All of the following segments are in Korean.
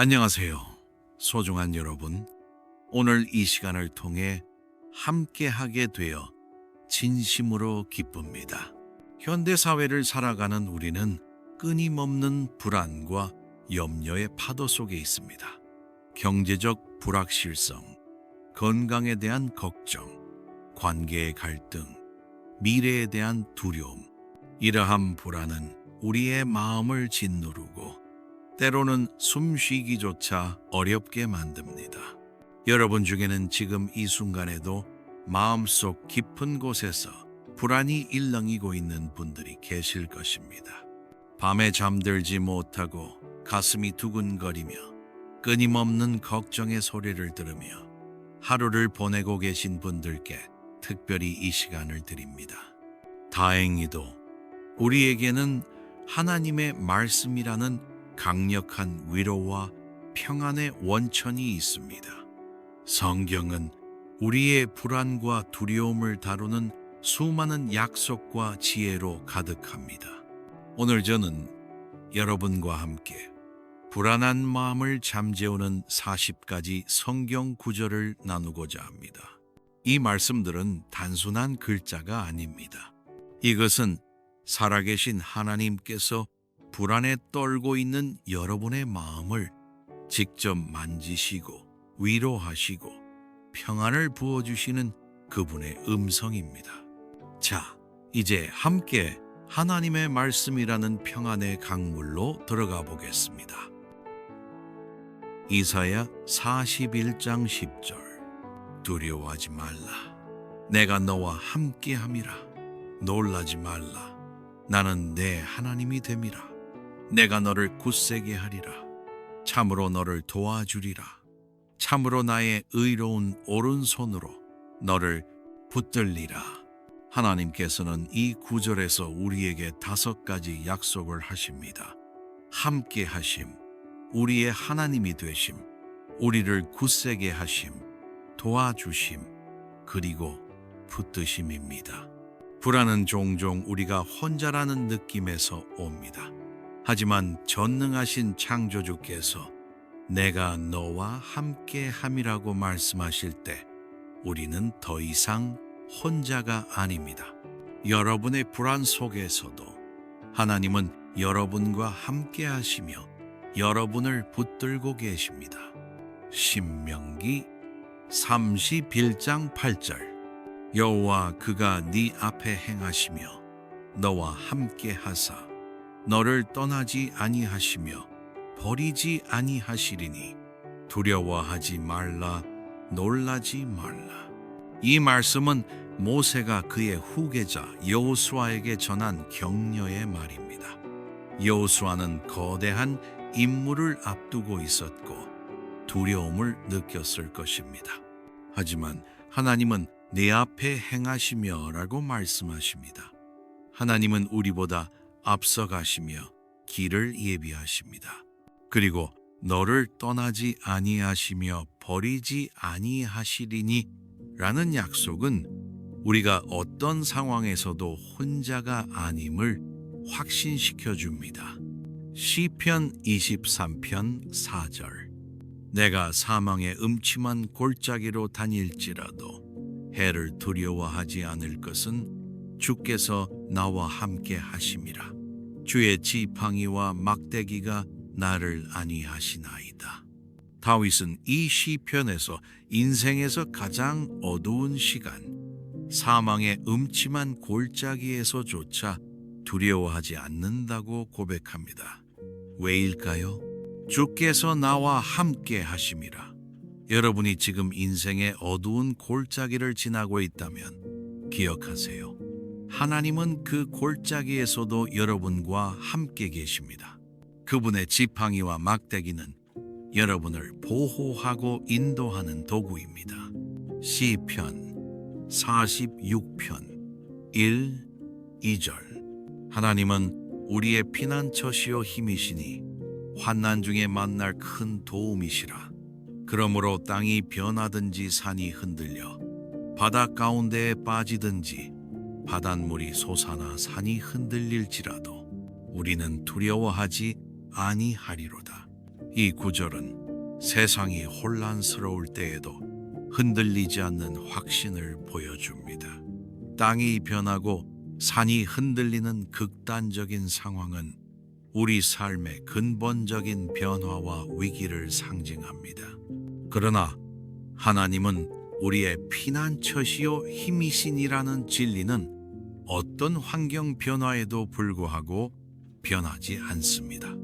안녕하세요. 소중한 여러분. 오늘 이 시간을 통해 함께하게 되어 진심으로 기쁩니다. 현대 사회를 살아가는 우리는 끊임없는 불안과 염려의 파도 속에 있습니다. 경제적 불확실성, 건강에 대한 걱정, 관계의 갈등, 미래에 대한 두려움. 이러한 불안은 우리의 마음을 짓누르고 때로는 숨쉬기조차 어렵게 만듭니다. 여러분 중에는 지금 이 순간에도 마음속 깊은 곳에서 불안이 일렁이고 있는 분들이 계실 것입니다. 밤에 잠들지 못하고 가슴이 두근거리며 끊임없는 걱정의 소리를 들으며 하루를 보내고 계신 분들께 특별히 이 시간을 드립니다. 다행히도 우리에게는 하나님의 말씀이라는 강력한 위로와 평안의 원천이 있습니다. 성경은 우리의 불안과 두려움을 다루는 수많은 약속과 지혜로 가득합니다. 오늘 저는 여러분과 함께 불안한 마음을 잠재우는 40가지 성경 구절을 나누고자 합니다. 이 말씀들은 단순한 글자가 아닙니다. 이것은 살아계신 하나님께서 불안에 떨고 있는 여러분의 마음을 직접 만지시고 위로하시고 평안을 부어주시는 그분의 음성입니다. 자, 이제 함께 하나님의 말씀이라는 평안의 강물로 들어가 보겠습니다. 이사야 41장 10절. 두려워하지 말라. 내가 너와 함께함이라. 놀라지 말라. 나는 내 하나님이 됨이라. 내가 너를 굳세게 하리라. 참으로 너를 도와주리라. 참으로 나의 의로운 오른손으로 너를 붙들리라. 하나님께서는 이 구절에서 우리에게 5가지 약속을 하십니다. 함께 하심, 우리의 하나님이 되심, 우리를 굳세게 하심, 도와주심, 그리고 붙드심입니다. 불안은 종종 우리가 혼자라는 느낌에서 옵니다. 하지만 전능하신 창조주께서 내가 너와 함께 함이라고 말씀하실 때 우리는 더 이상 혼자가 아닙니다. 여러분의 불안 속에서도 하나님은 여러분과 함께 하시며 여러분을 붙들고 계십니다. 신명기 31장 8절. 여호와 그가 네 앞에 행하시며 너와 함께 하사 너를 떠나지 아니하시며 버리지 아니하시리니 두려워하지 말라. 놀라지 말라. 이 말씀은 모세가 그의 후계자 여호수아에게 전한 격려의 말입니다. 여호수아는 거대한 임무를 앞두고 있었고 두려움을 느꼈을 것입니다. 하지만 하나님은 내 앞에 행하시며 라고 말씀하십니다. 하나님은 우리보다 앞서가시며 길을 예비하십니다. 그리고 너를 떠나지 아니하시며 버리지 아니하시리니 라는 약속은 우리가 어떤 상황에서도 혼자가 아님을 확신시켜 줍니다. 시편 23편 4절. 내가 사망의 음침한 골짜기로 다닐지라도 해를 두려워하지 않을 것은 주께서 나와 함께 하심이라. 주의 지팡이와 막대기가 나를 안위하시나이다. 다윗은 이 시편에서 인생에서 가장 어두운 시간, 사망의 음침한 골짜기에서조차 두려워하지 않는다고 고백합니다. 왜일까요? 주께서 나와 함께 하심이라. 여러분이 지금 인생의 어두운 골짜기를 지나고 있다면 기억하세요. 하나님은 그 골짜기에서도 여러분과 함께 계십니다. 그분의 지팡이와 막대기는 여러분을 보호하고 인도하는 도구입니다. 시편 46편 1, 2절. 하나님은 우리의 피난처시요 힘이시니 환난 중에 만날 큰 도움이시라. 그러므로 땅이 변하든지 산이 흔들려 바다 가운데에 빠지든지 바닷물이 솟아나 산이 흔들릴지라도 우리는 두려워하지 아니하리로다. 이 구절은 세상이 혼란스러울 때에도 흔들리지 않는 확신을 보여줍니다. 땅이 변하고 산이 흔들리는 극단적인 상황은 우리 삶의 근본적인 변화와 위기를 상징합니다. 그러나 하나님은 우리의 피난처시요 힘이신이라는 진리는 어떤 환경 변화에도 불구하고 변하지 않습니다.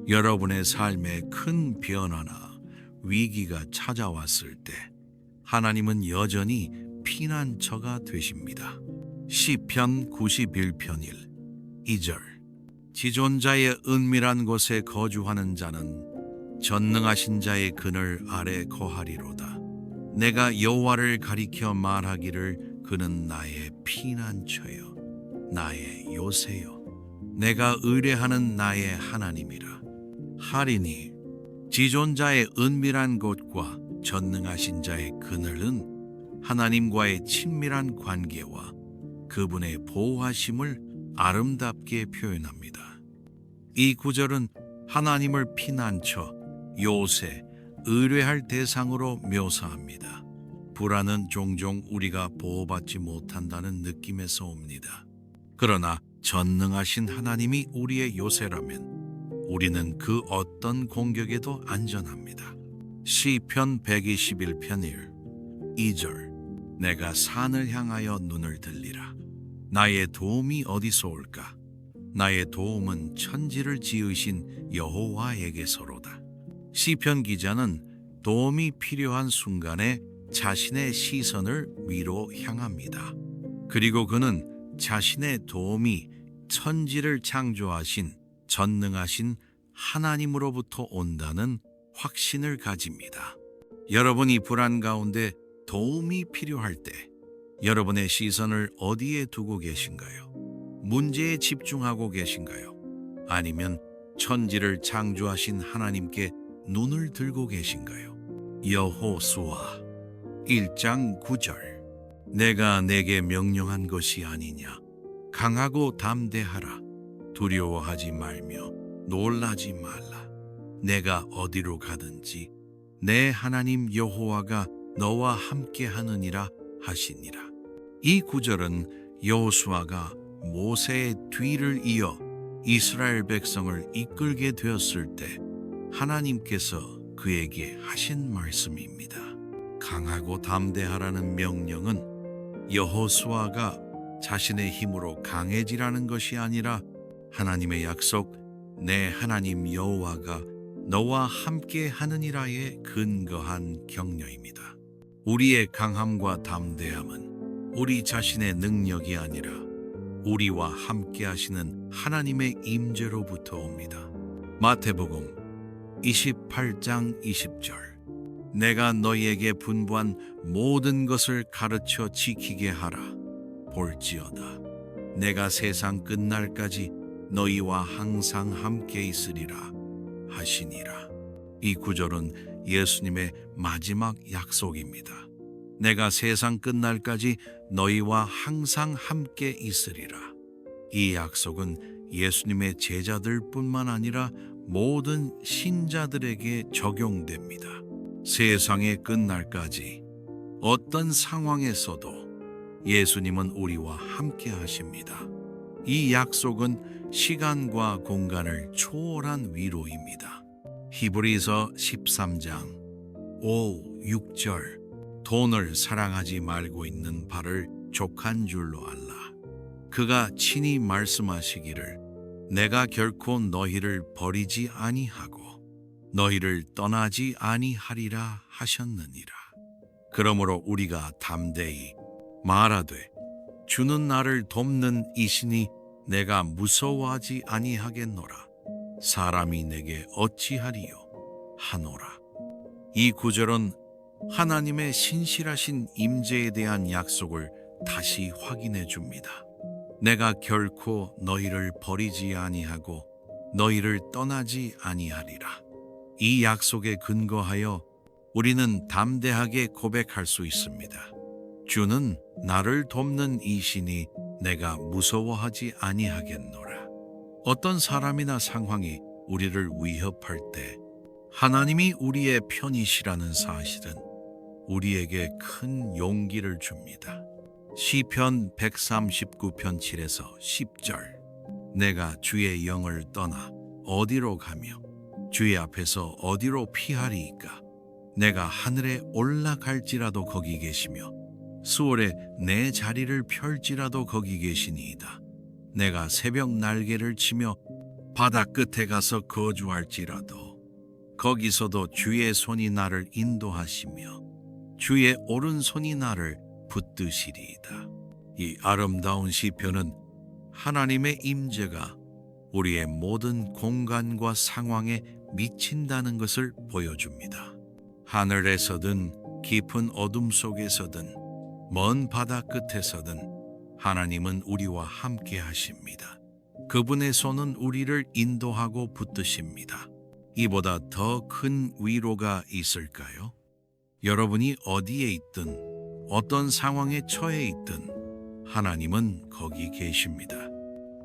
여러분의 삶에 큰 변화나 위기가 찾아왔을 때 하나님은 여전히 피난처가 되십니다. 시편 91편 1, 2절. 지존자의 은밀한 곳에 거주하는 자는 전능하신 자의 그늘 아래 거하리로다. 내가 여호와를 가리켜 말하기를 그는 나의 피난처요 나의 요새요 내가 의뢰하는 나의 하나님이라 하리니. 지존자의 은밀한 곳과 전능하신 자의 그늘은 하나님과의 친밀한 관계와 그분의 보호하심을 아름답게 표현합니다. 이 구절은 하나님을 피난처, 요새, 의뢰할 대상으로 묘사합니다. 불안은 종종 우리가 보호받지 못한다는 느낌에서 옵니다. 그러나 전능하신 하나님이 우리의 요새라면 우리는 그 어떤 공격에도 안전합니다. 시편 121편 1, 2절. 내가 산을 향하여 눈을 들리라. 나의 도움이 어디서 올까? 나의 도움은 천지를 지으신 여호와에게서로다. 시편 기자는 도움이 필요한 순간에 자신의 시선을 위로 향합니다. 그리고 그는 자신의 도움이 천지를 창조하신 전능하신 하나님으로부터 온다는 확신을 가집니다. 여러분이 불안 가운데 도움이 필요할 때 여러분의 시선을 어디에 두고 계신가요? 문제에 집중하고 계신가요? 아니면 천지를 창조하신 하나님께 눈을 들고 계신가요? 여호수아 1장 9절. 내가 내게 명령한 것이 아니냐. 강하고 담대하라. 두려워하지 말며 놀라지 말라. 내가 어디로 가든지 내 하나님 여호와가 너와 함께 하느니라 하시니라. 이 구절은 여호수아가 모세의 뒤를 이어 이스라엘 백성을 이끌게 되었을 때 하나님께서 그에게 하신 말씀입니다. 강하고 담대하라는 명령은 여호수아가 자신의 힘으로 강해지라는 것이 아니라 하나님의 약속, 내 하나님 여호와가 너와 함께 하느니라에 근거한 격려입니다. 우리의 강함과 담대함은 우리 자신의 능력이 아니라 우리와 함께 하시는 하나님의 임재로부터 옵니다. 마태복음 28장 20절. 내가 너희에게 분부한 모든 것을 가르쳐 지키게 하라. 볼지어다. 내가 세상 끝날까지 너희와 항상 함께 있으리라 하시니라. 이 구절은 예수님의 마지막 약속입니다. 내가 세상 끝날까지 너희와 항상 함께 있으리라. 이 약속은 예수님의 제자들뿐만 아니라 모든 신자들에게 적용됩니다. 세상의 끝날까지 어떤 상황에서도 예수님은 우리와 함께 하십니다. 이 약속은 시간과 공간을 초월한 위로입니다. 히브리서 13장 5, 6절. 돈을 사랑하지 말고 있는 바를 족한 줄로 알라. 그가 친히 말씀하시기를 내가 결코 너희를 버리지 아니하고 너희를 떠나지 아니하리라 하셨느니라. 그러므로 우리가 담대히 말하되 주는 나를 돕는 이시니 내가 무서워하지 아니하겠노라. 사람이 내게 어찌하리요 하노라. 이 구절은 하나님의 신실하신 임재에 대한 약속을 다시 확인해 줍니다. 내가 결코 너희를 버리지 아니하고 너희를 떠나지 아니하리라. 이 약속에 근거하여 우리는 담대하게 고백할 수 있습니다. 주는 나를 돕는 이시니 내가 무서워하지 아니하겠노라. 어떤 사람이나 상황이 우리를 위협할 때 하나님이 우리의 편이시라는 사실은 우리에게 큰 용기를 줍니다. 시편 139편 7에서 10절. 내가 주의 영을 떠나 어디로 가며 주의 앞에서 어디로 피하리이까? 내가 하늘에 올라갈지라도 거기 계시며 수월에 내 자리를 펼지라도 거기 계시니이다. 내가 새벽 날개를 치며 바다 끝에 가서 거주할지라도 거기서도 주의 손이 나를 인도하시며 주의 오른손이 나를 붙드시리이다. 이 아름다운 시편은 하나님의 임재가 우리의 모든 공간과 상황에 미친다는 것을 보여줍니다. 하늘에서든 깊은 어둠 속에서든 먼 바다 끝에서든 하나님은 우리와 함께 하십니다. 그분의 손은 우리를 인도하고 붙드십니다. 이보다 더 큰 위로가 있을까요? 여러분이 어디에 있든 어떤 상황에 처해 있든 하나님은 거기 계십니다.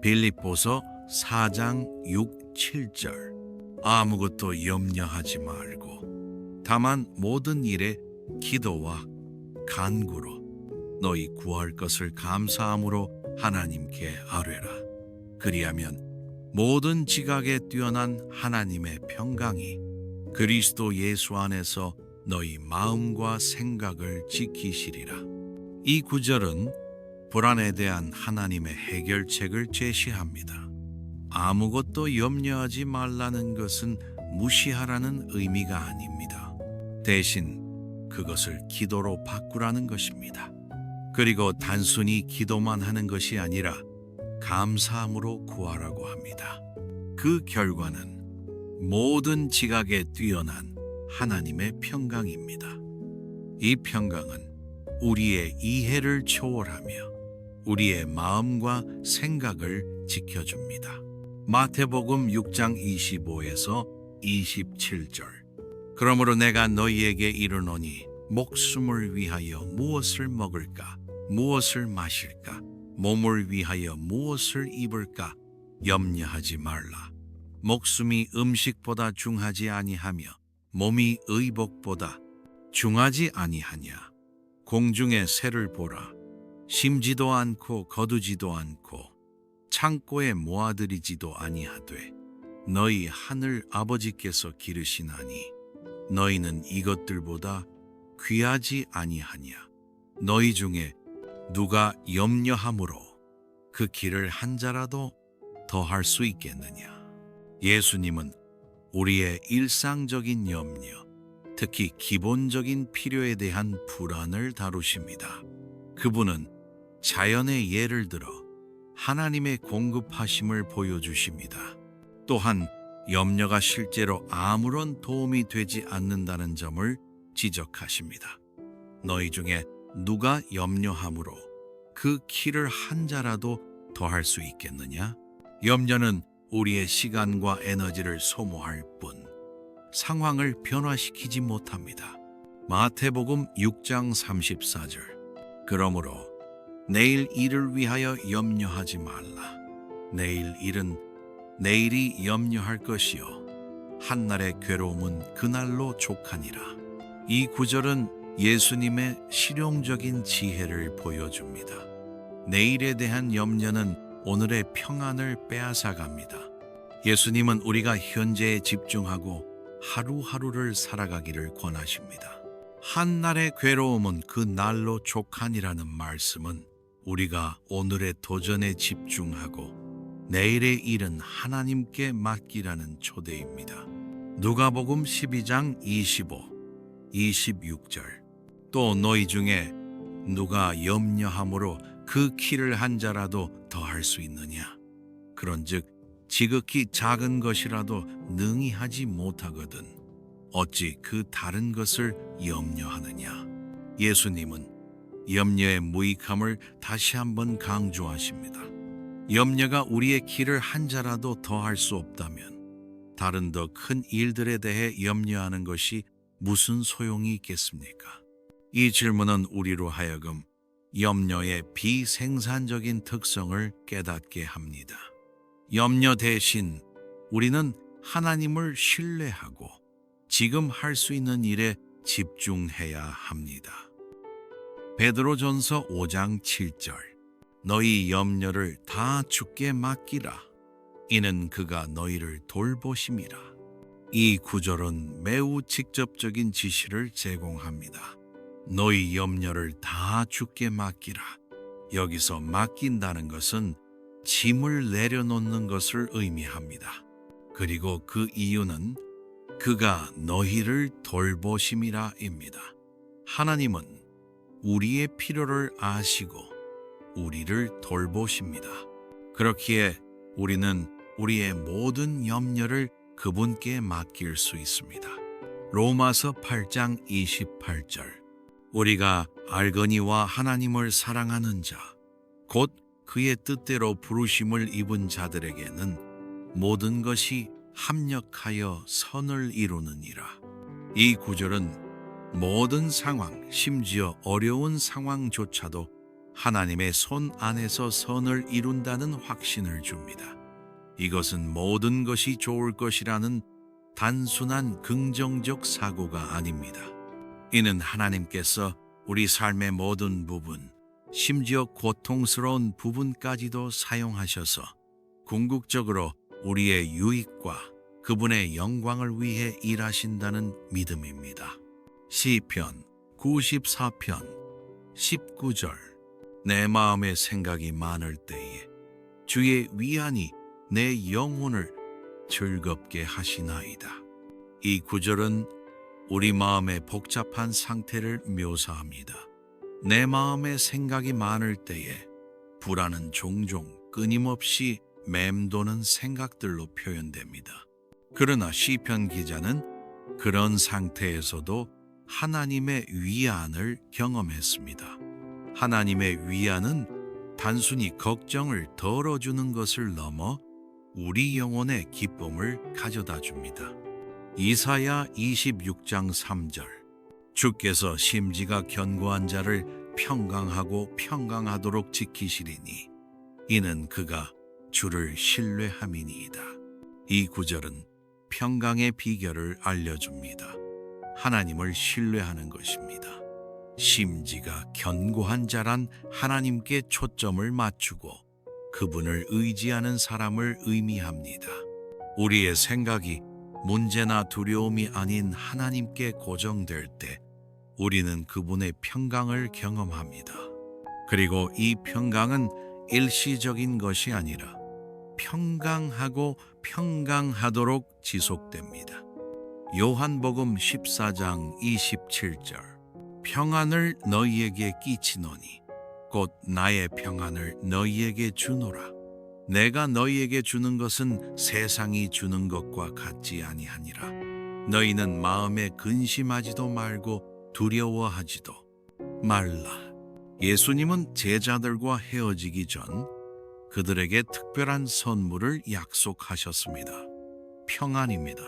빌립보서 4장 6, 7절. 아무것도 염려하지 말고 다만 모든 일에 기도와 간구로 너희 구할 것을 감사함으로 하나님께 아뢰라. 그리하면 모든 지각에 뛰어난 하나님의 평강이 그리스도 예수 안에서 너희 마음과 생각을 지키시리라. 이 구절은 불안에 대한 하나님의 해결책을 제시합니다. 아무것도 염려하지 말라는 것은 무시하라는 의미가 아닙니다. 대신 그것을 기도로 바꾸라는 것입니다. 그리고 단순히 기도만 하는 것이 아니라 감사함으로 구하라고 합니다. 그 결과는 모든 지각에 뛰어난 하나님의 평강입니다. 이 평강은 우리의 이해를 초월하며 우리의 마음과 생각을 지켜줍니다. 마태복음 6장 25에서 27절. 그러므로 내가 너희에게 이르노니 목숨을 위하여 무엇을 먹을까, 무엇을 마실까, 몸을 위하여 무엇을 입을까 염려하지 말라. 목숨이 음식보다 중하지 아니하며 몸이 의복보다 중하지 아니하냐. 공중의 새를 보라. 심지도 않고 거두지도 않고 창고에 모아들이지도 아니하되 너희 하늘 아버지께서 기르시나니 너희는 이것들보다 귀하지 아니하냐. 너희 중에 누가 염려함으로 그 길을 한 자라도 더 할 수 있겠느냐. 예수님은 우리의 일상적인 염려, 특히 기본적인 필요에 대한 불안을 다루십니다. 그분은 자연의 예를 들어 하나님의 공급하심을 보여주십니다. 또한 염려가 실제로 아무런 도움이 되지 않는다는 점을 지적하십니다. 너희 중에 누가 염려함으로 그 키를 한 자라도 더 할 수 있겠느냐? 염려는 우리의 시간과 에너지를 소모할 뿐 상황을 변화시키지 못합니다. 마태복음 6장 34절. 그러므로 내일 일을 위하여 염려하지 말라. 내일 일은 내일이 염려할 것이요 한날의 괴로움은 그날로 족하니라. 이 구절은 예수님의 실용적인 지혜를 보여줍니다. 내일에 대한 염려는 오늘의 평안을 빼앗아갑니다. 예수님은 우리가 현재에 집중하고 하루하루를 살아가기를 권하십니다. 한날의 괴로움은 그 날로 족하니라는 말씀은 우리가 오늘의 도전에 집중하고 내일의 일은 하나님께 맡기라는 초대입니다. 누가복음 12장 25, 26절. 또 너희 중에 누가 염려함으로 그 키를 한 자라도 더 할 수 있느냐. 그런즉 지극히 작은 것이라도 능히 하지 못하거든 어찌 그 다른 것을 염려하느냐. 예수님은 염려의 무익함을 다시 한번 강조하십니다. 염려가 우리의 길을 한 자라도 더 할 수 없다면 다른 더 큰 일들에 대해 염려하는 것이 무슨 소용이 있겠습니까? 이 질문은 우리로 하여금 염려의 비생산적인 특성을 깨닫게 합니다. 염려 대신 우리는 하나님을 신뢰하고 지금 할 수 있는 일에 집중해야 합니다. 베드로전서 5장 7절 너희 염려를 다 주께 맡기라. 이는 그가 너희를 돌보심이라. 이 구절은 매우 직접적인 지시를 제공합니다. 너희 염려를 다 주께 맡기라. 여기서 맡긴다는 것은 짐을 내려놓는 것을 의미합니다. 그리고 그 이유는 그가 너희를 돌보심이라입니다. 하나님은 우리의 필요를 아시고 우리를 돌보십니다. 그렇기에 우리는 우리의 모든 염려를 그분께 맡길 수 있습니다. 로마서 8장 28절 우리가 알거니와 하나님을 사랑하는 자, 곧 그의 뜻대로 부르심을 입은 자들에게는 모든 것이 합력하여 선을 이루느니라. 이 구절은 모든 상황, 심지어 어려운 상황조차도 하나님의 손 안에서 선을 이룬다는 확신을 줍니다. 이것은 모든 것이 좋을 것이라는 단순한 긍정적 사고가 아닙니다. 이는 하나님께서 우리 삶의 모든 부분, 심지어 고통스러운 부분까지도 사용하셔서 궁극적으로 우리의 유익과 그분의 영광을 위해 일하신다는 믿음입니다. 시편 94편 19절 내 마음의 생각이 많을 때에 주의 위안이 내 영혼을 즐겁게 하시나이다. 이 구절은 우리 마음의 복잡한 상태를 묘사합니다. 내 마음의 생각이 많을 때에 불안은 종종 끊임없이 맴도는 생각들로 표현됩니다. 그러나 시편 기자는 그런 상태에서도 하나님의 위안을 경험했습니다. 하나님의 위안은 단순히 걱정을 덜어주는 것을 넘어 우리 영혼의 기쁨을 가져다 줍니다. 이사야 26장 3절 주께서 심지가 견고한 자를 평강하고 평강하도록 지키시리니 이는 그가 주를 신뢰함이니이다. 이 구절은 평강의 비결을 알려줍니다. 하나님을 신뢰하는 것입니다. 심지가 견고한 자란 하나님께 초점을 맞추고 그분을 의지하는 사람을 의미합니다. 우리의 생각이 문제나 두려움이 아닌 하나님께 고정될 때 우리는 그분의 평강을 경험합니다. 그리고 이 평강은 일시적인 것이 아니라 평강하고 평강하도록 지속됩니다. 요한복음 14장 27절 평안을 너희에게 끼치노니 곧 나의 평안을 너희에게 주노라. 내가 너희에게 주는 것은 세상이 주는 것과 같지 아니하니라. 너희는 마음에 근심하지도 말고 두려워하지도 말라. 예수님은 제자들과 헤어지기 전 그들에게 특별한 선물을 약속하셨습니다. 평안입니다.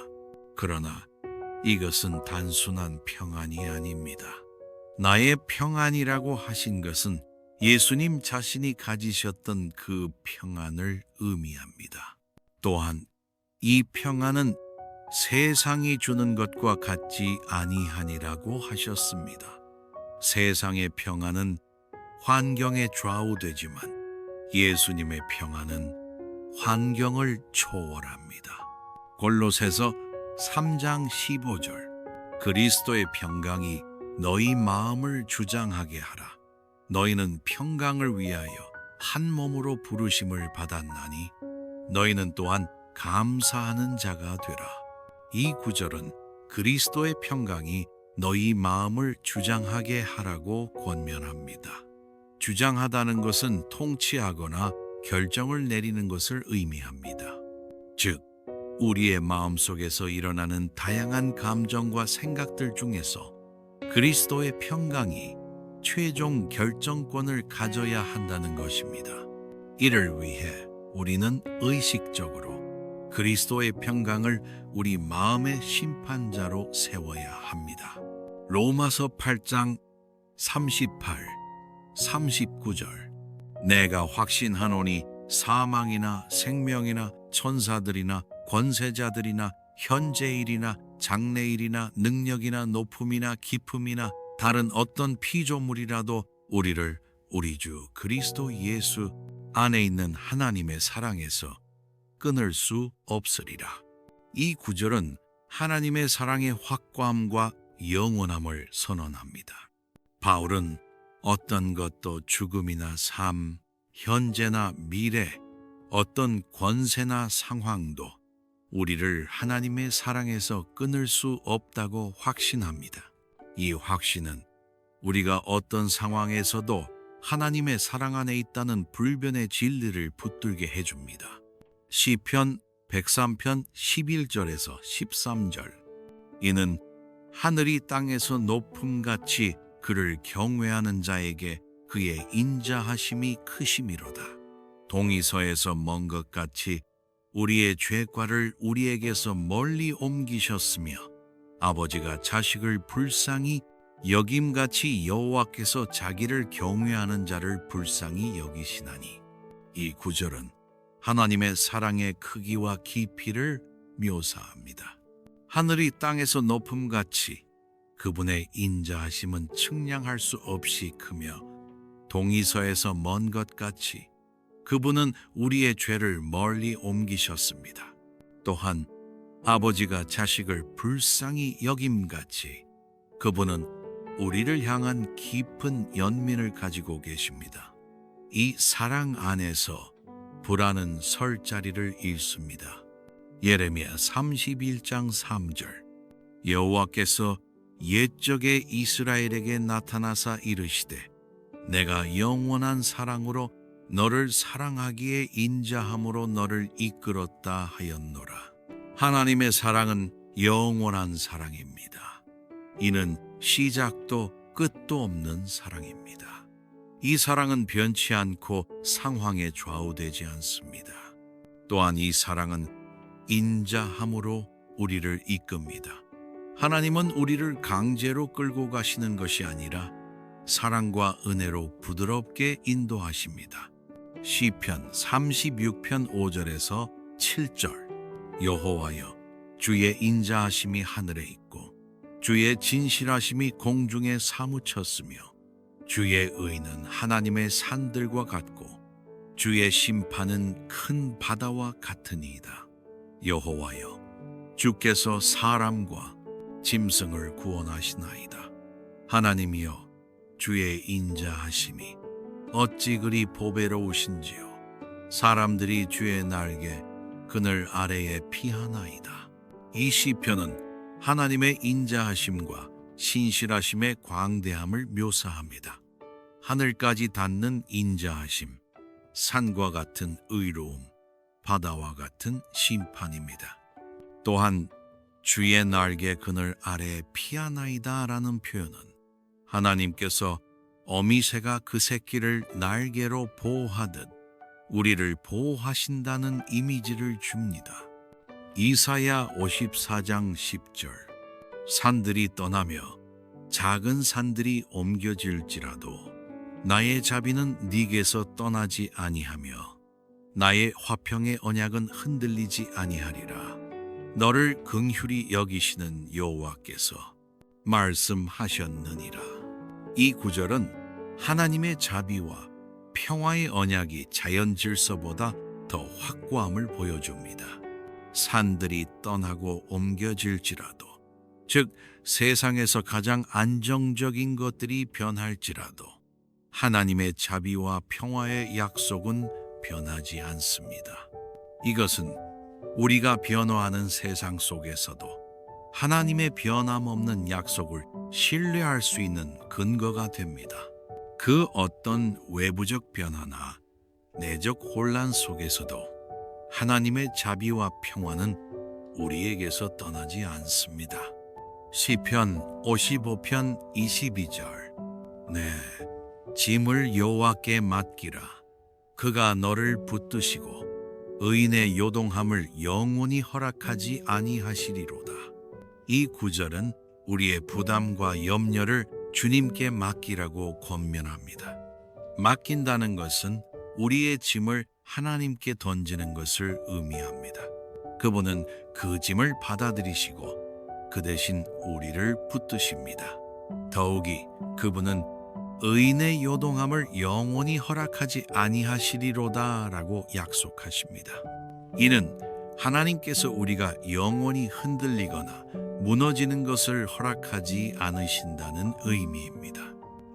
그러나 이것은 단순한 평안이 아닙니다. 나의 평안이라고 하신 것은 예수님 자신이 가지셨던 그 평안을 의미합니다. 또한 이 평안은 세상이 주는 것과 같지 아니하니라고 하셨습니다. 세상의 평안은 환경에 좌우되지만 예수님의 평안은 환경을 초월합니다. 골로새서 3장 15절 그리스도의 평강이 너희 마음을 주장하게 하라. 너희는 평강을 위하여 한 몸으로 부르심을 받았나니 너희는 또한 감사하는 자가 되라. 이 구절은 그리스도의 평강이 너희 마음을 주장하게 하라고 권면합니다. 주장하다는 것은 통치하거나 결정을 내리는 것을 의미합니다. 즉, 우리의 마음속에서 일어나는 다양한 감정과 생각들 중에서 그리스도의 평강이 최종 결정권을 가져야 한다는 것입니다. 이를 위해 우리는 의식적으로 그리스도의 평강을 우리 마음의 심판자로 세워야 합니다. 로마서 8장 38, 39절 내가 확신하노니 사망이나 생명이나 천사들이나 권세자들이나 현재일이나 장래일이나 능력이나 높음이나 깊음이나 다른 어떤 피조물이라도 우리를 우리 주 그리스도 예수 안에 있는 하나님의 사랑에서 끊을 수 없으리라. 이 구절은 하나님의 사랑의 확고함과 영원함을 선언합니다. 바울은 어떤 것도 죽음이나 삶, 현재나 미래, 어떤 권세나 상황도 우리를 하나님의 사랑에서 끊을 수 없다고 확신합니다. 이 확신은 우리가 어떤 상황에서도 하나님의 사랑 안에 있다는 불변의 진리를 붙들게 해줍니다. 시편 103편 11절에서 13절. 이는 하늘이 땅에서 높음같이 그를 경외하는 자에게 그의 인자하심이 크심이로다. 동이서에서 먼 것 같이 우리의 죄과를 우리에게서 멀리 옮기셨으며 아버지가 자식을 불쌍히 여김같이 여호와께서 자기를 경외하는 자를 불쌍히 여기시나니. 이 구절은 하나님의 사랑의 크기와 깊이를 묘사합니다. 하늘이 땅에서 높음같이 그분의 인자하심은 측량할 수 없이 크며 동이서에서 먼 것 같이 그분은 우리의 죄를 멀리 옮기셨습니다. 또한 아버지가 자식을 불쌍히 여김같이 그분은 우리를 향한 깊은 연민을 가지고 계십니다. 이 사랑 안에서 불안은 설 자리를 잃습니다. 예레미야 31장 3절. 여호와께서 옛적에 이스라엘에게 나타나사 이르시되 내가 영원한 사랑으로 너를 사랑하기에 인자함으로 너를 이끌었다 하였노라. 하나님의 사랑은 영원한 사랑입니다. 이는 시작도 끝도 없는 사랑입니다. 이 사랑은 변치 않고 상황에 좌우되지 않습니다. 또한 이 사랑은 인자함으로 우리를 이끕니다. 하나님은 우리를 강제로 끌고 가시는 것이 아니라 사랑과 은혜로 부드럽게 인도하십니다. 시편 36편 5절에서 7절. 여호와여, 주의 인자하심이 하늘에 있고 주의 진실하심이 공중에 사무쳤으며 주의 의는 하나님의 산들과 같고 주의 심판은 큰 바다와 같으니이다. 여호와여, 주께서 사람과 짐승을 구원하시나이다. 하나님이여, 주의 인자하심이 어찌 그리 보배로우신지요. 사람들이 주의 날개 그늘 아래에 피하나이다. 이 시편은 하나님의 인자하심과 신실하심의 광대함을 묘사합니다. 하늘까지 닿는 인자하심, 산과 같은 의로움, 바다와 같은 심판입니다. 또한 주의 날개 그늘 아래에 피하나이다 라는 표현은 하나님께서 어미새가 그 새끼를 날개로 보호하듯 우리를 보호하신다는 이미지를 줍니다. 이사야 54장 10절. 산들이 떠나며 작은 산들이 옮겨질지라도 나의 자비는 네게서 떠나지 아니하며 나의 화평의 언약은 흔들리지 아니하리라. 너를 긍휼히 여기시는 여호와께서 말씀하셨느니라. 이 구절은 하나님의 자비와 평화의 언약이 자연 질서보다 더 확고함을 보여줍니다. 산들이 떠나고 옮겨질지라도, 즉 세상에서 가장 안정적인 것들이 변할지라도 하나님의 자비와 평화의 약속은 변하지 않습니다. 이것은 우리가 변화하는 세상 속에서도 하나님의 변함없는 약속을 신뢰할 수 있는 근거가 됩니다. 그 어떤 외부적 변화나 내적 혼란 속에서도 하나님의 자비와 평화는 우리에게서 떠나지 않습니다. 시편 55편 22절. 네, 짐을 여호와께 맡기라. 그가 너를 붙드시고 의인의 요동함을 영원히 허락하지 아니하시리로다. 이 구절은 우리의 부담과 염려를 주님께 맡기라고 권면합니다. 맡긴다는 것은 우리의 짐을 하나님께 던지는 것을 의미합니다. 그분은 그 짐을 받아들이시고 그 대신 우리를 붙드십니다. 더욱이 그분은 의인의 요동함을 영원히 허락하지 아니하시리로다라고 약속하십니다. 이는 하나님께서 우리가 영원히 흔들리거나 무너지는 것을 허락하지 않으신다는 의미입니다.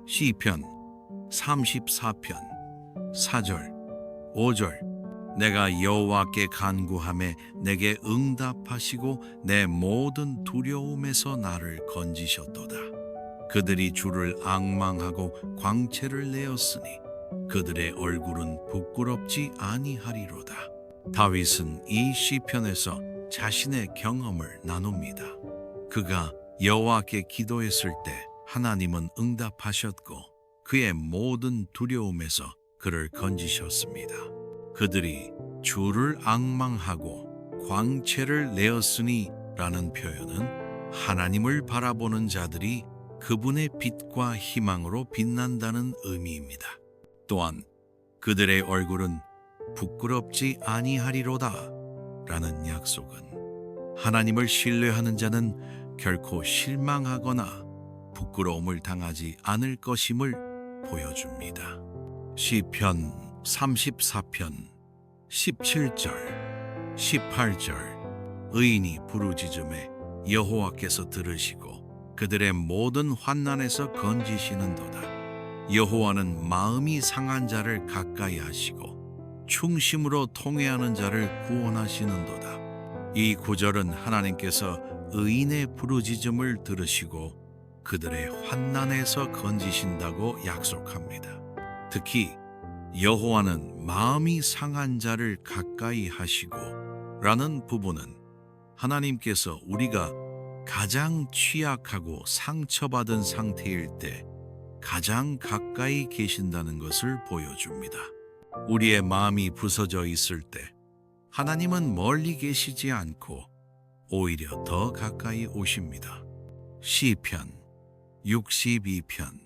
시편 34편 4절 5절 내가 여호와께 간구하매 내게 응답하시고 내 모든 두려움에서 나를 건지셨도다. 그들이 주를 앙망하고 광채를 내었으니 그들의 얼굴은 부끄럽지 아니하리로다. 다윗은 이 시편에서 자신의 경험을 나눕니다. 그가 여호와께 기도했을 때 하나님은 응답하셨고 그의 모든 두려움에서 그를 건지셨습니다. 그들이 주를 앙망하고 광채를 내었으니 라는 표현은 하나님을 바라보는 자들이 그분의 빛과 희망으로 빛난다는 의미입니다. 또한 그들의 얼굴은 부끄럽지 아니하리로다 라는 약속은 하나님을 신뢰하는 자는 결코 실망하거나 부끄러움을 당하지 않을 것임을 보여줍니다. 시편 34편 17절 18절 의인이 부르짖음에 여호와께서 들으시고 그들의 모든 환난에서 건지시는도다. 여호와는 마음이 상한 자를 가까이 하시고 충심으로 통회하는 자를 구원하시는도다. 이 구절은 하나님께서 의인의 부르짖음을 들으시고 그들의 환난에서 건지신다고 약속합니다. 특히 여호와는 마음이 상한 자를 가까이 하시고 라는 부분은 하나님께서 우리가 가장 취약하고 상처받은 상태일 때 가장 가까이 계신다는 것을 보여줍니다. 우리의 마음이 부서져 있을 때 하나님은 멀리 계시지 않고 오히려 더 가까이 오십니다. 시편 62편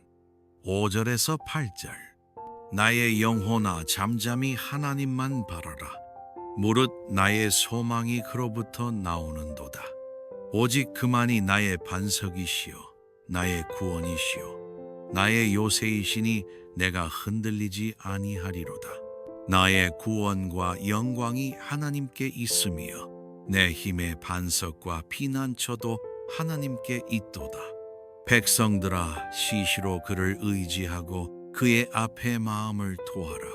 5절에서 8절 나의 영혼아 잠잠히 하나님만 바라라. 무릇 나의 소망이 그로부터 나오는도다. 오직 그만이 나의 반석이시요 나의 구원이시요 나의 요새이시니 내가 흔들리지 아니하리로다. 나의 구원과 영광이 하나님께 있으며 내 힘의 반석과 피난처도 하나님께 있도다. 백성들아 시시로 그를 의지하고 그의 앞에 마음을 토하라.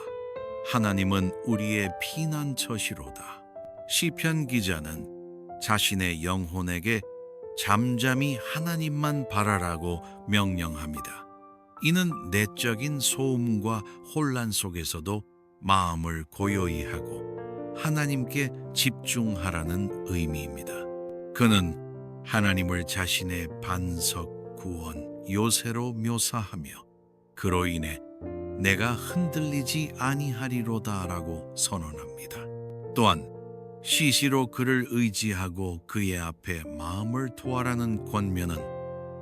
하나님은 우리의 피난처시로다. 시편 기자는 자신의 영혼에게 잠잠히 하나님만 바라라고 명령합니다. 이는 내적인 소음과 혼란 속에서도 마음을 고요히 하고 하나님께 집중하라는 의미입니다. 그는 하나님을 자신의 반석, 구원, 요새로 묘사하며 그로 인해 내가 흔들리지 아니하리로다라고 선언합니다. 또한 시시로 그를 의지하고 그의 앞에 마음을 토하라는 권면은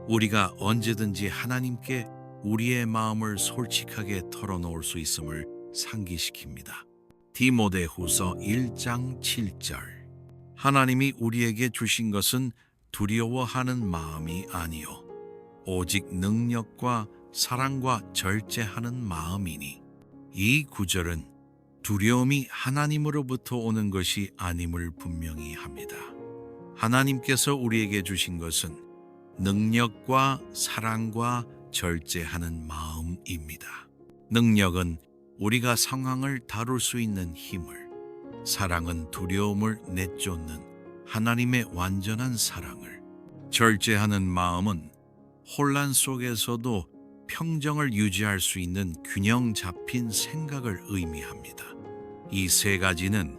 우리가 언제든지 하나님께 우리의 마음을 솔직하게 털어놓을 수 있음을 상기시킵니다. 디모데후서 1장 7절 하나님이 우리에게 주신 것은 두려워하는 마음이 아니요 오직 능력과 사랑과 절제하는 마음이니 이 구절은 두려움이 하나님으로부터 오는 것이 아님을 분명히 합니다. 하나님께서 우리에게 주신 것은 능력과 사랑과 절제하는 마음입니다. 능력은 우리가 상황을 다룰 수 있는 힘을, 사랑은 두려움을 내쫓는 하나님의 완전한 사랑을, 절제하는 마음은 혼란 속에서도 평정을 유지할 수 있는 균형 잡힌 생각을 의미합니다. 이 세 가지는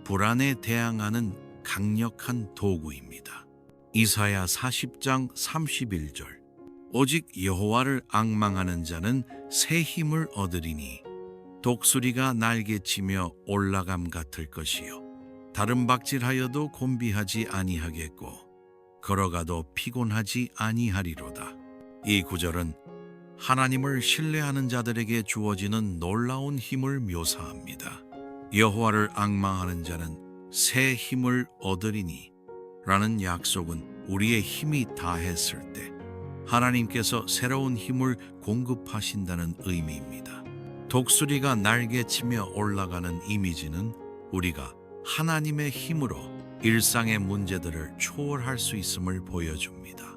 불안에 대항하는 강력한 도구입니다. 이사야 40장 31절 오직 여호와를 앙망하는 자는 새 힘을 얻으리니 독수리가 날개치며 올라감 같을 것이요 다름박질하여도 곤비하지 아니하겠고 걸어가도 피곤하지 아니하리로다. 이 구절은 하나님을 신뢰하는 자들에게 주어지는 놀라운 힘을 묘사합니다. 여호와를 앙망하는 자는 새 힘을 얻으리니 라는 약속은 우리의 힘이 다했을 때 하나님께서 새로운 힘을 공급하신다는 의미입니다. 독수리가 날개치며 올라가는 이미지는 우리가 하나님의 힘으로 일상의 문제들을 초월할 수 있음을 보여줍니다.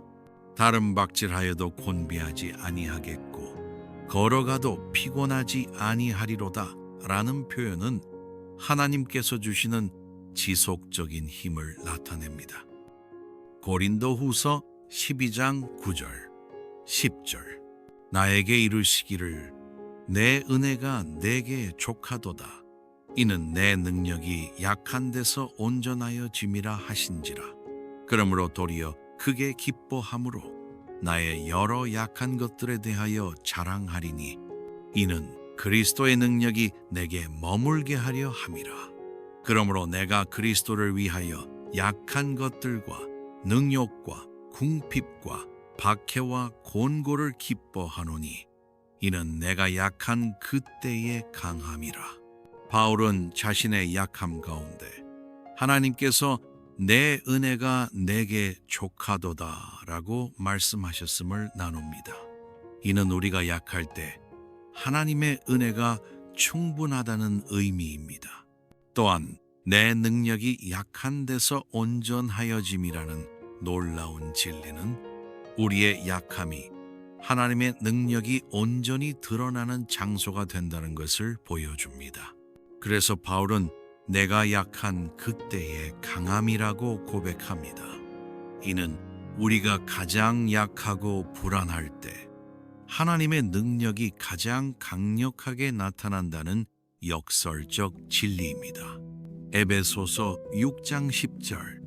다름박질하여도 곤비하지 아니하겠고 걸어가도 피곤하지 아니하리로다 라는 표현은 하나님께서 주시는 지속적인 힘을 나타냅니다. 고린도후서 12장 9절, 10절 나에게 이르시기를 내 은혜가 내게 족하도다. 이는 내 능력이 약한 데서 온전하여 짐이라 하신지라. 그러므로 도리어 크게 기뻐함으로 나의 여러 약한 것들에 대하여 자랑하리니 이는 그리스도의 능력이 내게 머물게 하려 함이라. 그러므로 내가 그리스도를 위하여 약한 것들과 능욕과 궁핍과 박해와 곤고를 기뻐하노니 이는 내가 약한 그때의 강함이라. 바울은 자신의 약함 가운데 하나님께서 내 은혜가 내게 족하도다 라고 말씀하셨음을 나눕니다. 이는 우리가 약할 때 하나님의 은혜가 충분하다는 의미입니다. 또한 내 능력이 약한 데서 온전하여짐이라는 놀라운 진리는 우리의 약함이 하나님의 능력이 온전히 드러나는 장소가 된다는 것을 보여줍니다. 그래서 바울은 내가 약한 그때의 강함이라고 고백합니다. 이는 우리가 가장 약하고 불안할 때 하나님의 능력이 가장 강력하게 나타난다는 역설적 진리입니다. 에베소서 6장 10절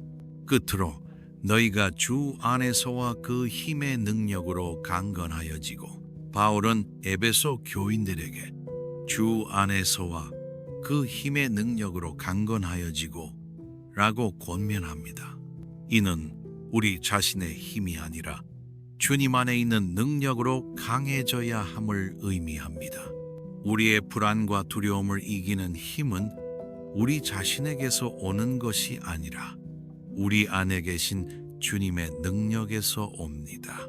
끝으로 너희가 주 안에서와 그 힘의 능력으로 강건하여지고 바울은 에베소 교인들에게 주 안에서와 그 힘의 능력으로 강건하여지고 라고 권면합니다. 이는 우리 자신의 힘이 아니라 주님 안에 있는 능력으로 강해져야 함을 의미합니다. 우리의 불안과 두려움을 이기는 힘은 우리 자신에게서 오는 것이 아니라 우리 안에 계신 주님의 능력에서 옵니다.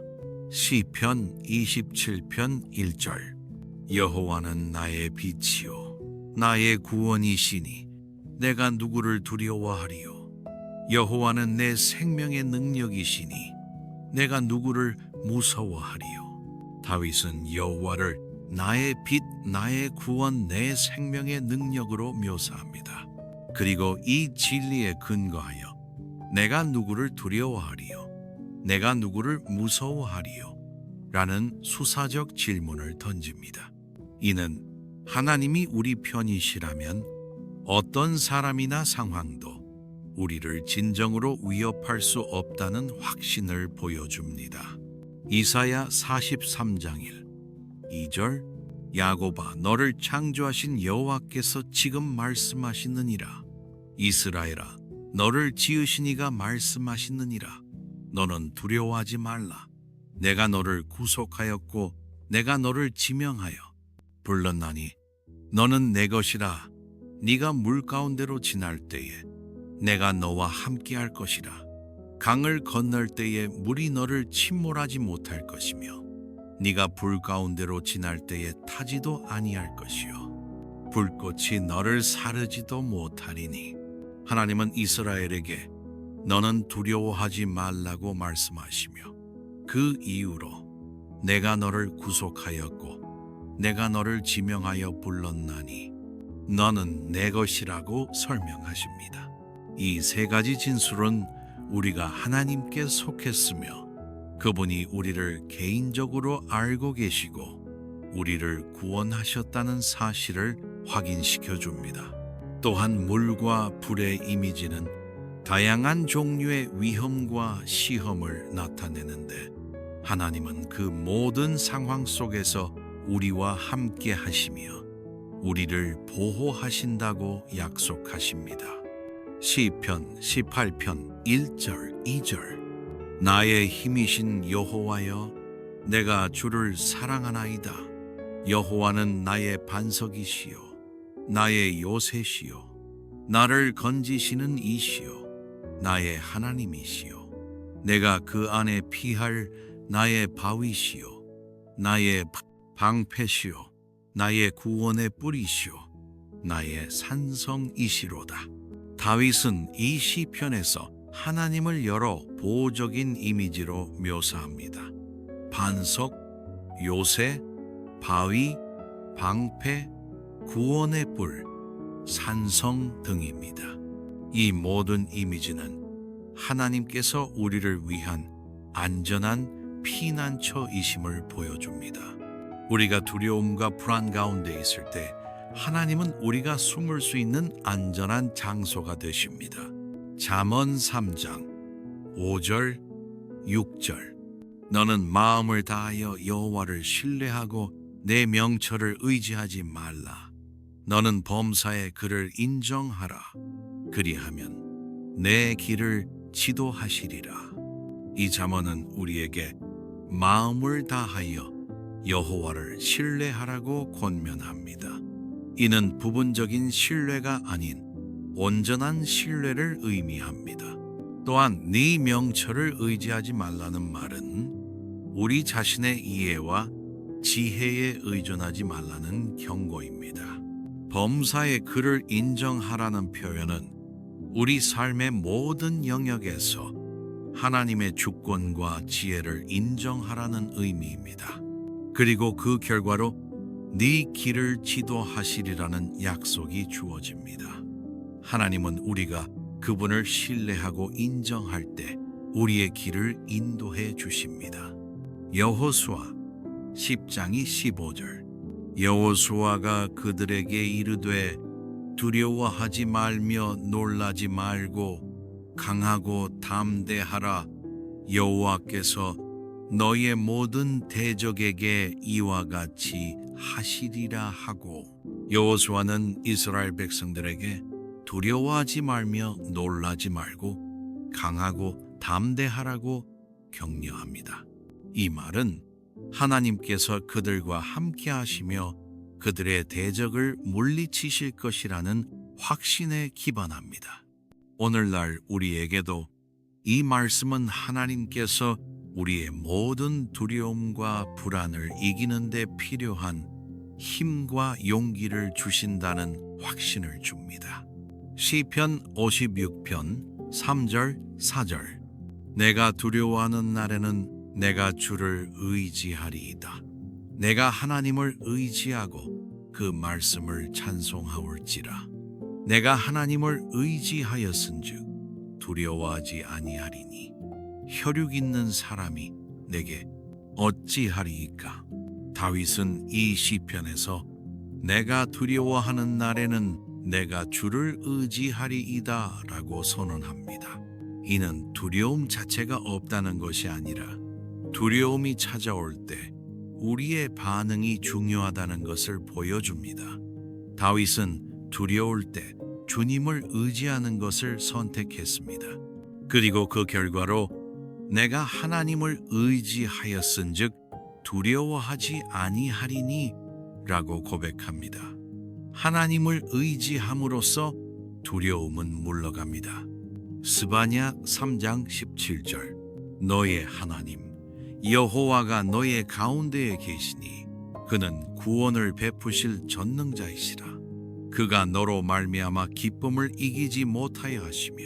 시편 27편 1절 여호와는 나의 빛이요 나의 구원이시니 내가 누구를 두려워하리요. 여호와는 내 생명의 능력이시니 내가 누구를 무서워하리요. 다윗은 여호와를 나의 빛, 나의 구원, 내 생명의 능력으로 묘사합니다. 그리고 이 진리에 근거하여 내가 누구를 두려워하리요? 내가 누구를 무서워하리요? 라는 수사적 질문을 던집니다. 이는 하나님이 우리 편이시라면 어떤 사람이나 상황도 우리를 진정으로 위협할 수 없다는 확신을 보여줍니다. 이사야 43장 1, 2절 야곱아 너를 창조하신 여호와께서 지금 말씀하시느니라. 이스라엘아 너를 지으신 이가 말씀하시느니라. 너는 두려워하지 말라. 내가 너를 구속하였고 내가 너를 지명하여 불렀나니 너는 내 것이라. 네가 물 가운데로 지날 때에 내가 너와 함께할 것이라. 강을 건널 때에 물이 너를 침몰하지 못할 것이며 네가 불 가운데로 지날 때에 타지도 아니할 것이요 불꽃이 너를 사르지도 못하리니. 하나님은 이스라엘에게 너는 두려워하지 말라고 말씀하시며 그 이유로 내가 너를 구속하였고 내가 너를 지명하여 불렀나니 너는 내 것이라고 설명하십니다. 이 세 가지 진술은 우리가 하나님께 속했으며 그분이 우리를 개인적으로 알고 계시고 우리를 구원하셨다는 사실을 확인시켜 줍니다. 또한 물과 불의 이미지는 다양한 종류의 위험과 시험을 나타내는데 하나님은 그 모든 상황 속에서 우리와 함께 하시며 우리를 보호하신다고 약속하십니다. 시편 18편 1절 2절 나의 힘이신 여호와여 내가 주를 사랑하나이다. 여호와는 나의 반석이시요 나의 요새시요 나를 건지시는 이시요 나의 하나님이시요 내가 그 안에 피할 나의 바위시요 나의 방패시요 나의 구원의 뿌리시요 나의 산성이시로다. 다윗은 이 시편에서 하나님을 여러 보호적인 이미지로 묘사합니다. 반석, 요새, 바위, 방패, 구원의 뿔, 산성 등입니다. 이 모든 이미지는 하나님께서 우리를 위한 안전한 피난처이심을 보여줍니다. 우리가 두려움과 불안 가운데 있을 때 하나님은 우리가 숨을 수 있는 안전한 장소가 되십니다. 잠언 3장 5절 6절 너는 마음을 다하여 여호와를 신뢰하고 내 명철을 의지하지 말라. 너는 범사에 그를 인정하라. 그리하면 내 길을 지도하시리라. 이 잠언은 우리에게 마음을 다하여 여호와를 신뢰하라고 권면합니다. 이는 부분적인 신뢰가 아닌 온전한 신뢰를 의미합니다. 또한 네 명철을 의지하지 말라는 말은 우리 자신의 이해와 지혜에 의존하지 말라는 경고입니다. 범사에 그를 인정하라는 표현은 우리 삶의 모든 영역에서 하나님의 주권과 지혜를 인정하라는 의미입니다. 그리고 그 결과로 네 길을 지도하시리라는 약속이 주어집니다. 하나님은 우리가 그분을 신뢰하고 인정할 때 우리의 길을 인도해 주십니다. 여호수아 10장이 15절 여호수아가 그들에게 이르되 두려워하지 말며 놀라지 말고 강하고 담대하라. 여호와께서 너희의 모든 대적에게 이와 같이 하시리라 하고 여호수아는 이스라엘 백성들에게 두려워하지 말며 놀라지 말고 강하고 담대하라고 격려합니다. 이 말은 하나님께서 그들과 함께 하시며 그들의 대적을 물리치실 것이라는 확신에 기반합니다. 오늘날 우리에게도 이 말씀은 하나님께서 우리의 모든 두려움과 불안을 이기는 데 필요한 힘과 용기를 주신다는 확신을 줍니다. 시편 56편 3절 4절 내가 두려워하는 날에는 내가 주를 의지하리이다. 내가 하나님을 의지하고 그 말씀을 찬송하올지라. 내가 하나님을 의지하였은즉 두려워하지 아니하리니 혈육 있는 사람이 내게 어찌하리이까. 다윗은 이 시편에서 내가 두려워하는 날에는 내가 주를 의지하리이다 라고 선언합니다. 이는 두려움 자체가 없다는 것이 아니라 두려움이 찾아올 때 우리의 반응이 중요하다는 것을 보여줍니다. 다윗은 두려울 때 주님을 의지하는 것을 선택했습니다. 그리고 그 결과로 내가 하나님을 의지하였은즉 두려워하지 아니하리니 라고 고백합니다. 하나님을 의지함으로써 두려움은 물러갑니다. 스바냐 3장 17절 너의 하나님 여호와가 너의 가운데에 계시니 그는 구원을 베푸실 전능자이시라. 그가 너로 말미암아 기쁨을 이기지 못하여 하시며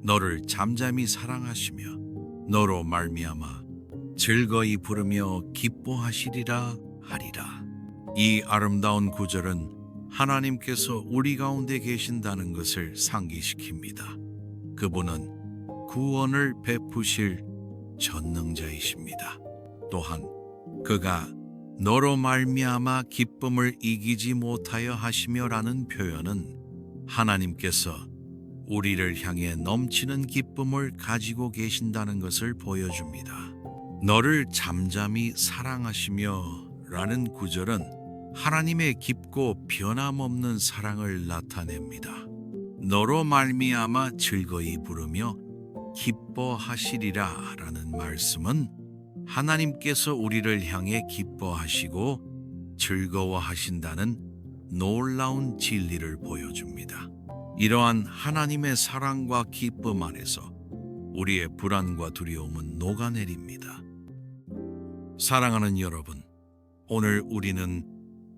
너를 잠잠히 사랑하시며 너로 말미암아 즐거이 부르며 기뻐하시리라 하리라. 이 아름다운 구절은 하나님께서 우리 가운데 계신다는 것을 상기시킵니다. 그분은 구원을 베푸실 전능자이십니다. 또한 그가 너로 말미암아 기쁨을 이기지 못하여 하시며라는 표현은 하나님께서 우리를 향해 넘치는 기쁨을 가지고 계신다는 것을 보여줍니다. 너를 잠잠히 사랑하시며 라는 구절은 하나님의 깊고 변함없는 사랑을 나타냅니다. 너로 말미암아 즐거이 부르며 기뻐하시리라 라는 말씀은 하나님께서 우리를 향해 기뻐하시고 즐거워하신다는 놀라운 진리를 보여줍니다. 이러한 하나님의 사랑과 기쁨 안에서 우리의 불안과 두려움은 녹아내립니다. 사랑하는 여러분, 오늘 우리는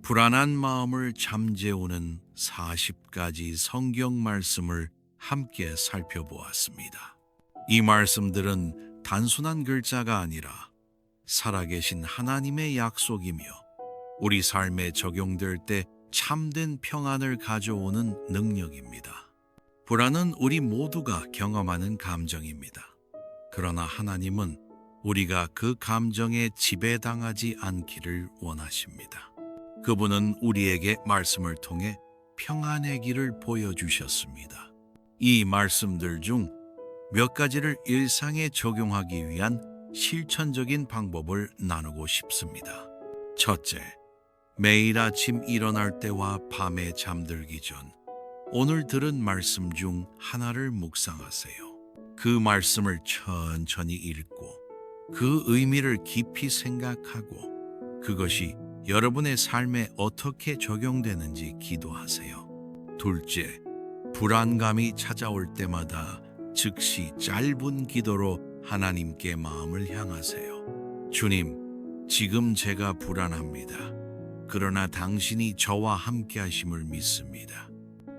불안한 마음을 잠재우는 40가지 성경 말씀을 함께 살펴보았습니다. 이 말씀들은 단순한 글자가 아니라 살아계신 하나님의 약속이며 우리 삶에 적용될 때 참된 평안을 가져오는 능력입니다. 불안은 우리 모두가 경험하는 감정입니다. 그러나 하나님은 우리가 그 감정에 지배당하지 않기를 원하십니다. 그분은 우리에게 말씀을 통해 평안의 길을 보여주셨습니다. 이 말씀들 중 몇 가지를 일상에 적용하기 위한 실천적인 방법을 나누고 싶습니다. 첫째, 매일 아침 일어날 때와 밤에 잠들기 전 오늘 들은 말씀 중 하나를 묵상하세요. 그 말씀을 천천히 읽고 그 의미를 깊이 생각하고 그것이 여러분의 삶에 어떻게 적용되는지 기도하세요. 둘째, 불안감이 찾아올 때마다 즉시 짧은 기도로 하나님께 마음을 향하세요. 주님, 지금 제가 불안합니다. 그러나 당신이 저와 함께 하심을 믿습니다.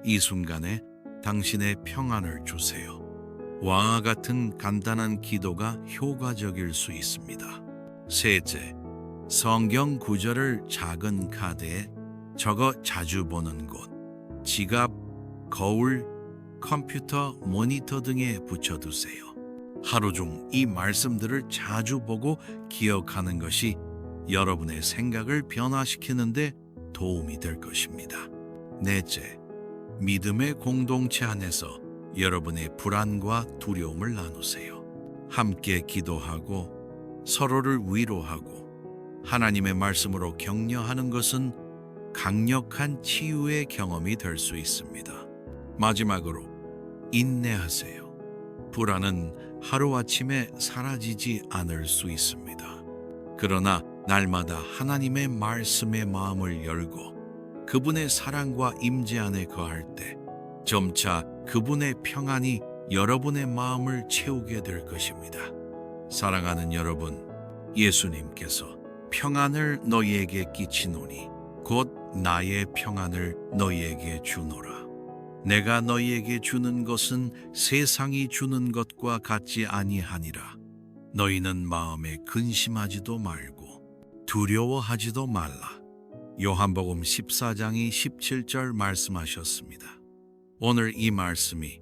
이 순간에 당신의 평안을 주세요. 와와 같은 간단한 기도가 효과적일 수 있습니다. 셋째, 성경 구절을 작은 카드에 적어 자주 보는 곳, 지갑, 거울, 컴퓨터, 모니터 등에 붙여두세요. 하루 중 이 말씀들을 자주 보고 기억하는 것이 여러분의 생각을 변화시키는데 도움이 될 것입니다. 넷째, 믿음의 공동체 안에서 여러분의 불안과 두려움을 나누세요. 함께 기도하고 서로를 위로하고 하나님의 말씀으로 격려하는 것은 강력한 치유의 경험이 될 수 있습니다. 마지막으로 인내하세요. 불안은 하루아침에 사라지지 않을 수 있습니다. 그러나 날마다 하나님의 말씀에 마음을 열고 그분의 사랑과 임재 안에 거할 때 점차 그분의 평안이 여러분의 마음을 채우게 될 것입니다. 사랑하는 여러분, 예수님께서 평안을 너희에게 끼치노니 곧 나의 평안을 너희에게 주노라. 내가 너희에게 주는 것은 세상이 주는 것과 같지 아니하니라. 너희는 마음에 근심하지도 말고 두려워하지도 말라. 요한복음 14장이 17절 말씀하셨습니다. 오늘 이 말씀이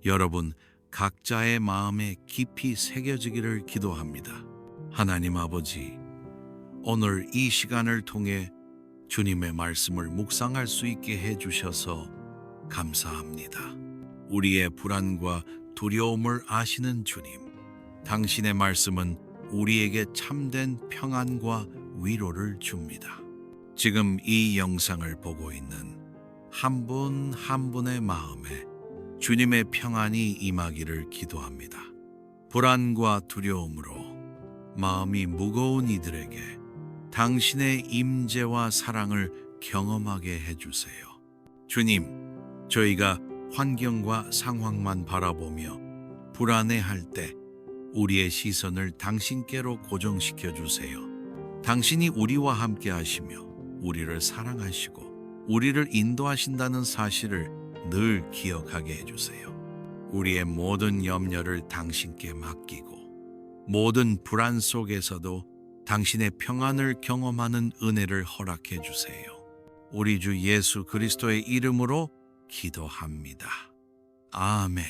여러분 각자의 마음에 깊이 새겨지기를 기도합니다. 하나님 아버지, 오늘 이 시간을 통해 주님의 말씀을 묵상할 수 있게 해주셔서 감사합니다. 우리의 불안과 두려움을 아시는 주님, 당신의 말씀은 우리에게 참된 평안과 위로를 줍니다. 지금 이 영상을 보고 있는 한 분 한 분의 마음에 주님의 평안이 임하기를 기도합니다. 불안과 두려움으로 마음이 무거운 이들에게 당신의 임재와 사랑을 경험하게 해주세요. 주님, 저희가 환경과 상황만 바라보며 불안해할 때 우리의 시선을 당신께로 고정시켜 주세요. 당신이 우리와 함께 하시며 우리를 사랑하시고 우리를 인도하신다는 사실을 늘 기억하게 해주세요. 우리의 모든 염려를 당신께 맡기고 모든 불안 속에서도 당신의 평안을 경험하는 은혜를 허락해 주세요. 우리 주 예수 그리스도의 이름으로 기도합니다. 아멘.